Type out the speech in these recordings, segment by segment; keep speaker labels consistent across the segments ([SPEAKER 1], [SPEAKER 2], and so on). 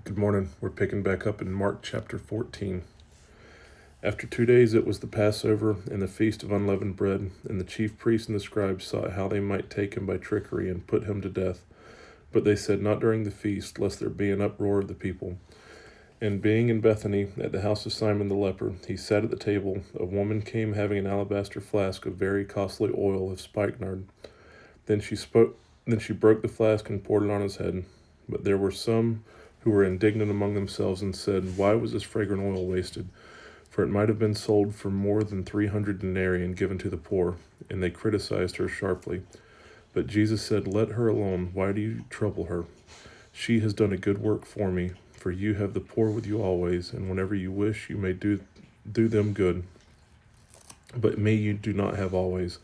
[SPEAKER 1] Good morning. We're picking back up in Mark chapter 14. After 2 days it was the Passover and the feast of unleavened bread, and the chief priests and the scribes sought how they might take him by trickery and put him to death. But they said, Not during the feast, lest there be an uproar of the people. And being in Bethany, at the house of Simon the leper, he sat at the table. A woman came having an alabaster flask of very costly oil of spikenard. Then she broke the flask and poured it on his head. But there were some who were indignant among themselves and said, Why was this fragrant oil wasted? For it might have been sold for more than 300 denarii and given to the poor. And they criticized her sharply. But Jesus said, Let her alone. Why do you trouble her? She has done a good work for me. For you have the poor with you always, and whenever you wish, you may do them good. But me you do not have always.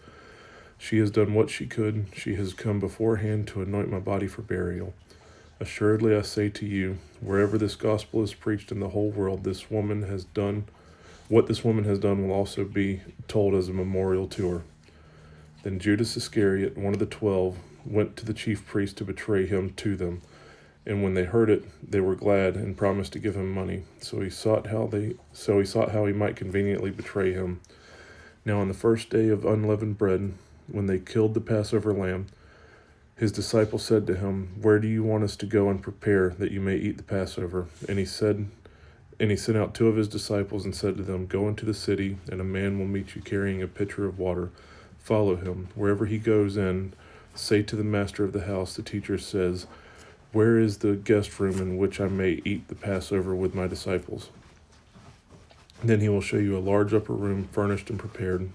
[SPEAKER 1] She has done what she could. She has come beforehand to anoint my body for burial. Assuredly I say to you, wherever this gospel is preached in the whole world, what this woman has done will also be told as a memorial to her. Then Judas Iscariot, one of the 12, went to the chief priests to betray him to them. And when they heard it, they were glad and promised to give him money. So he sought how he might conveniently betray him. Now on the first day of unleavened bread, when they killed the Passover lamb, his disciples said to him, Where do you want us to go and prepare that you may eat the Passover? And he sent out 2 of his disciples and said to them, Go into the city, and a man will meet you carrying a pitcher of water. Follow him. Wherever he goes in, say to the master of the house, the teacher says, Where is the guest room in which I may eat the Passover with my disciples? Then he will show you a large upper room furnished and prepared.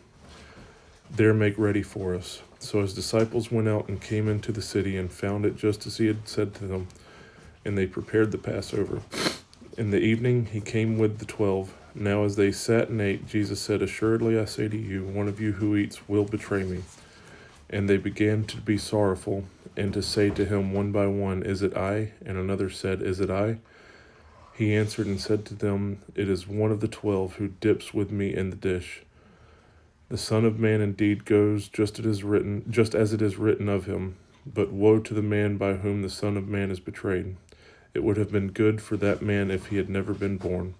[SPEAKER 1] There make ready for us. So his disciples went out and came into the city and found it just as he had said to them, and they prepared the Passover. In the evening he came with the 12. Now as they sat and ate, Jesus said, Assuredly I say to you, one of you who eats will betray me. And they began to be sorrowful, and to say to him one by one, Is it I? And another said, Is it I? He answered and said to them, It is one of the 12 who dips with me in the dish. The Son of Man indeed goes just as it is written of him, but woe to the man by whom the Son of Man is betrayed. It would have been good for that man if he had never been born.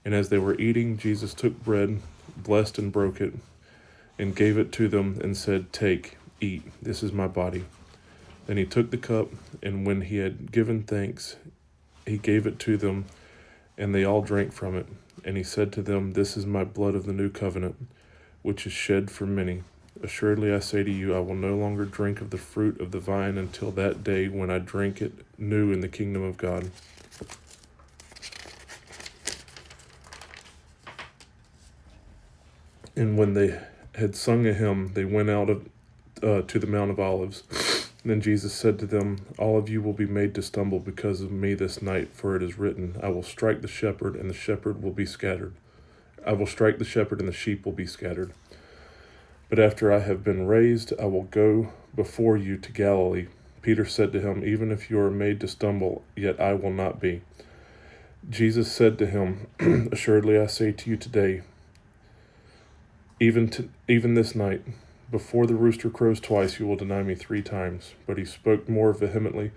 [SPEAKER 1] And as they were eating, Jesus took bread, blessed and broke it, and gave it to them, and said, Take, eat, this is my body. Then he took the cup, and when he had given thanks, he gave it to them, and they all drank from it. And he said to them, This is my blood of the new covenant, which is shed for many. Assuredly I say to you, I will no longer drink of the fruit of the vine until that day when I drink it new in the kingdom of God. And when they had sung a hymn, they went out to the Mount of Olives. Then Jesus said to them, All of you will be made to stumble because of me this night, for it is written, I will strike the shepherd, and the shepherd will be scattered. I will strike the shepherd, and the sheep will be scattered. But after I have been raised, I will go before you to Galilee. Peter said to him, Even if you are made to stumble, yet I will not be. Jesus said to him, Assuredly I say to you today, even this night, before the rooster crows twice, you will deny me 3 times. But he spoke more vehemently,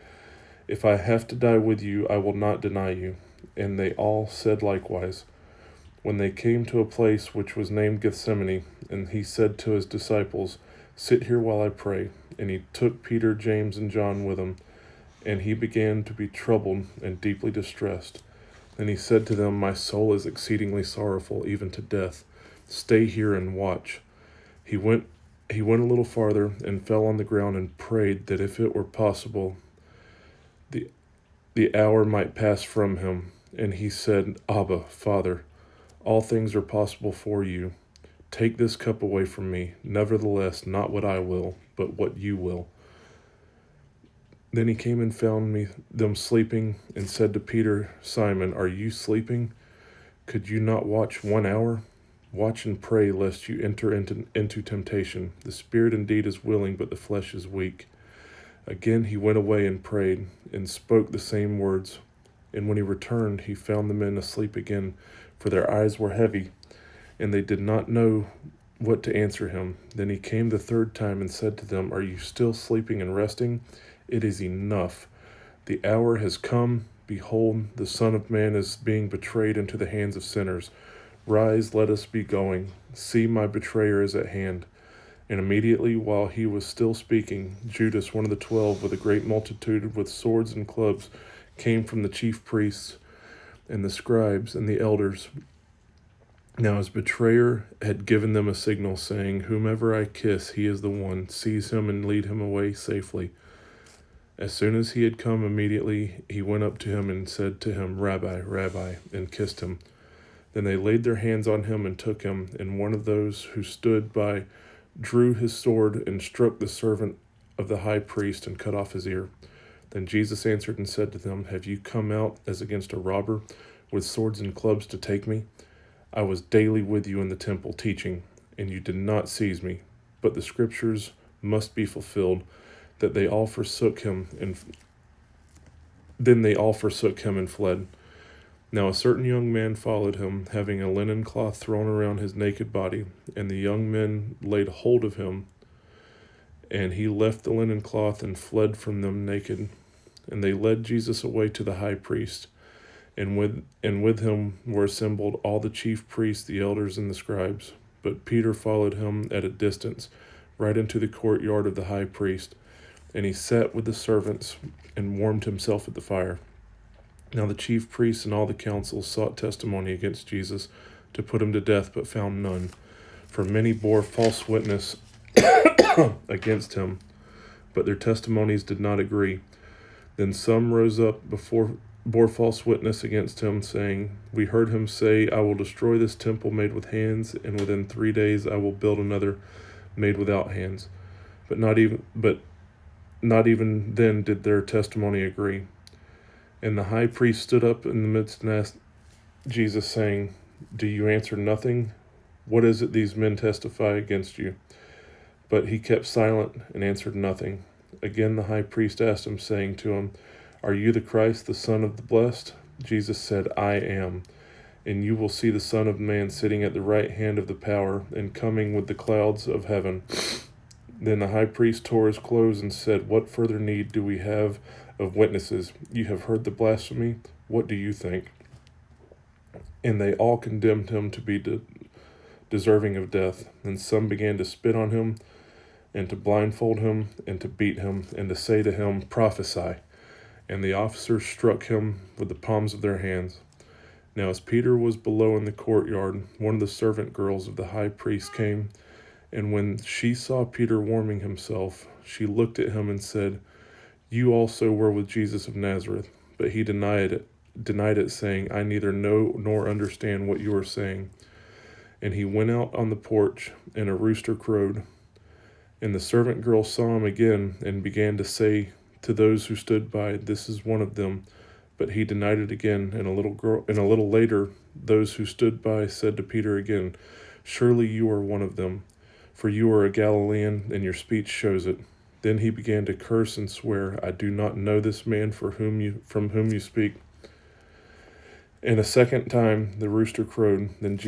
[SPEAKER 1] If I have to die with you, I will not deny you. And they all said likewise. When they came to a place which was named Gethsemane, and he said to his disciples, Sit here while I pray. And he took Peter, James, and John with him, and he began to be troubled and deeply distressed. Then he said to them, My soul is exceedingly sorrowful, even to death. Stay here and watch. He went a little farther and fell on the ground and prayed that if it were possible, the hour might pass from him. And he said, Abba, Father, all things are possible for you. Take this cup away from me. Nevertheless, not what I will, but what you will. Then he came and found them sleeping, and said to Peter, Simon, are you sleeping? Could you not watch 1 hour? Watch and pray, lest you enter into temptation. The spirit indeed is willing, but the flesh is weak. Again he went away and prayed, and spoke the same words. And when he returned, he found the men asleep again, for their eyes were heavy, and they did not know what to answer him. Then he came the 3rd time and said to them, Are you still sleeping and resting? It is enough. The hour has come. Behold, the Son of Man is being betrayed into the hands of sinners. Rise, let us be going. See, my betrayer is at hand. And immediately while he was still speaking, Judas, one of the 12, with a great multitude with swords and clubs, came from the chief priests and the scribes and the elders. Now his betrayer had given them a signal, saying, Whomever I kiss, he is the one. Seize him and lead him away safely. As soon as he had come, immediately he went up to him and said to him, Rabbi, Rabbi, and kissed him. Then they laid their hands on him and took him, and one of those who stood by drew his sword and struck the servant of the high priest and cut off his ear. Then Jesus answered and said to them, Have you come out as against a robber with swords and clubs to take me? I was daily with you in the temple teaching, and you did not seize me. But the scriptures must be fulfilled, that they all forsook him, and then they all forsook him and fled. Now a certain young man followed him, having a linen cloth thrown around his naked body, and the young men laid hold of him, and he left the linen cloth and fled from them naked. And they led Jesus away to the high priest, and with him were assembled all the chief priests, the elders, and the scribes. But Peter followed him at a distance, right into the courtyard of the high priest, and he sat with the servants and warmed himself at the fire. Now the chief priests and all the council sought testimony against Jesus to put him to death, but found none, for many bore false witness against him, but their testimonies did not agree. Then some rose up bore false witness against him, saying, We heard him say, I will destroy this temple made with hands, and within 3 days I will build another made without hands. But not even then did their testimony agree. And the high priest stood up in the midst and asked Jesus, saying, Do you answer nothing? What is it these men testify against you? But he kept silent and answered nothing. Again the high priest asked him, saying to him, Are you the Christ, the Son of the Blessed? Jesus said, I am. And you will see the Son of Man sitting at the right hand of the power, and coming with the clouds of heaven. Then the high priest tore his clothes and said, What further need do we have of witnesses? You have heard the blasphemy. What do you think? And they all condemned him to be deserving of death. And some began to spit on him, and to blindfold him, and to beat him, and to say to him, Prophesy. And the officers struck him with the palms of their hands. Now as Peter was below in the courtyard, one of the servant girls of the high priest came, and when she saw Peter warming himself, she looked at him and said, You also were with Jesus of Nazareth. But he denied it, saying, I neither know nor understand what you are saying. And he went out on the porch, and a rooster crowed. And the servant girl saw him again, and began to say to those who stood by, This is one of them. But he denied it again, and a little later those who stood by said to Peter again, Surely you are one of them, for you are a Galilean, and your speech shows it. Then he began to curse and swear, I do not know this man from whom you speak. And a second time the rooster crowed. Then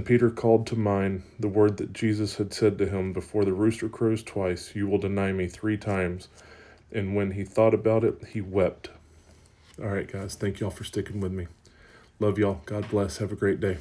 [SPEAKER 1] Peter called to mind the word that Jesus had said to him, Before the rooster crows twice, you will deny me 3 times. And when he thought about it, he wept. All right, guys, thank y'all for sticking with me. Love y'all. God bless. Have a great day.